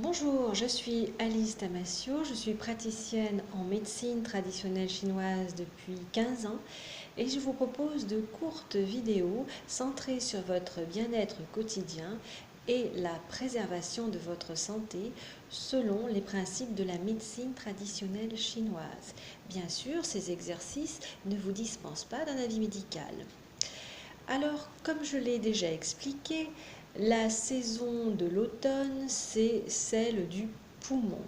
Bonjour, je suis Alice Damasio, je suis praticienne en médecine traditionnelle chinoise depuis 15 ans et je vous propose de courtes vidéos centrées sur votre bien-être quotidien et la préservation de votre santé selon les principes de la médecine traditionnelle chinoise. Bien sûr, ces exercices ne vous dispensent pas d'un avis médical. Alors, comme je l'ai déjà expliqué, la saison de l'automne, c'est celle du poumon.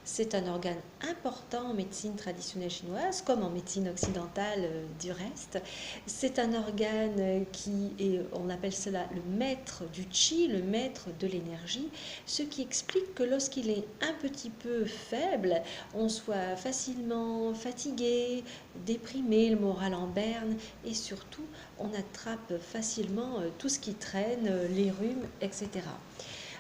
C'est un organe important en médecine traditionnelle chinoise, comme en médecine occidentale du reste. C'est un organe qui est, on appelle cela le maître du qi, le maître de l'énergie, ce qui explique que lorsqu'il est un petit peu faible, on soit facilement fatigué, déprimé, le moral en berne et surtout on attrape facilement tout ce qui traîne, les rhumes, etc.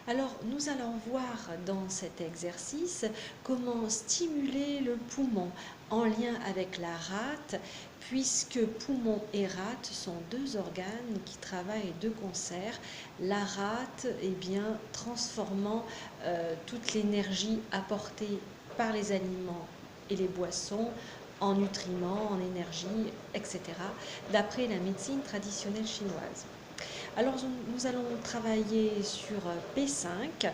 Alors, nous allons voir dans cet exercice comment stimuler le poumon en lien avec la rate, puisque poumon et rate sont deux organes qui travaillent de concert. La rate, transformant toute l'énergie apportée par les aliments et les boissons en nutriments, en énergie, etc., d'après la médecine traditionnelle chinoise. Alors nous allons travailler sur P5.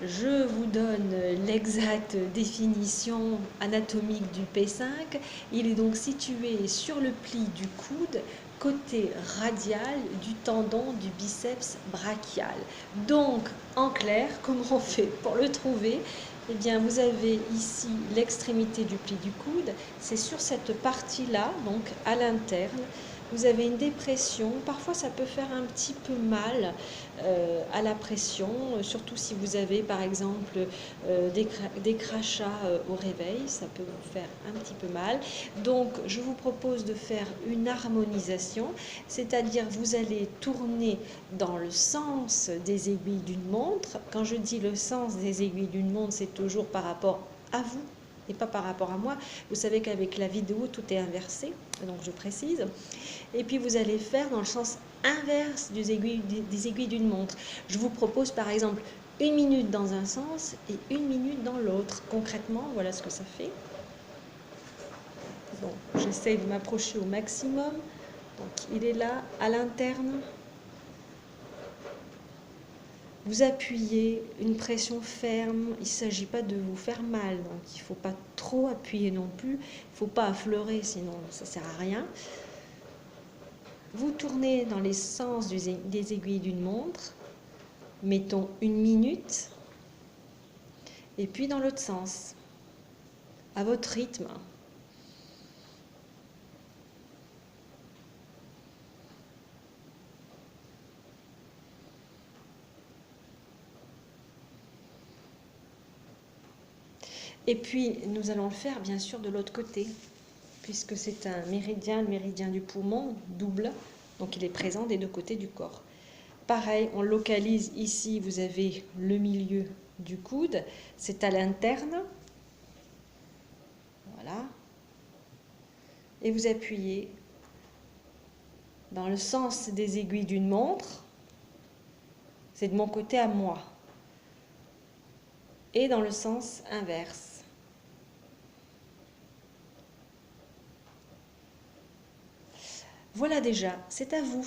Je vous donne l'exacte définition anatomique du P5. Il est donc situé sur le pli du coude, côté radial du tendon du biceps brachial. Donc, en clair, comment on fait pour le trouver? Eh bien, vous avez ici l'extrémité du pli du coude. C'est sur cette partie-là, donc à l'interne. Vous avez une dépression, parfois ça peut faire un petit peu mal à la pression, surtout si vous avez par exemple des crachats au réveil, ça peut vous faire un petit peu mal. Donc je vous propose de faire une harmonisation, c'est-à-dire vous allez tourner dans le sens des aiguilles d'une montre. Quand je dis le sens des aiguilles d'une montre, c'est toujours par rapport à vous et pas par rapport à moi. Vous savez qu'avec la vidéo, tout est inversé, donc je précise. Et puis vous allez faire dans le sens inverse des aiguilles d'une montre. Je vous propose par exemple 1 minute dans un sens et 1 minute dans l'autre. Concrètement, voilà ce que ça fait. Bon, j'essaye de m'approcher au maximum. Donc il est là, à l'interne. Vous appuyez, une pression ferme, il ne s'agit pas de vous faire mal, donc il ne faut pas trop appuyer non plus, il ne faut pas affleurer, sinon ça ne sert à rien. Vous tournez dans les sens des aiguilles d'une montre, mettons 1 minute, et puis dans l'autre sens, à votre rythme. Et puis, nous allons le faire, bien sûr, de l'autre côté, puisque c'est un méridien, le méridien du poumon, double, donc il est présent des deux côtés du corps. Pareil, on localise ici, vous avez le milieu du coude, c'est à l'interne. Voilà. Et vous appuyez dans le sens des aiguilles d'une montre, c'est de mon côté à moi, et dans le sens inverse. Voilà déjà, c'est à vous.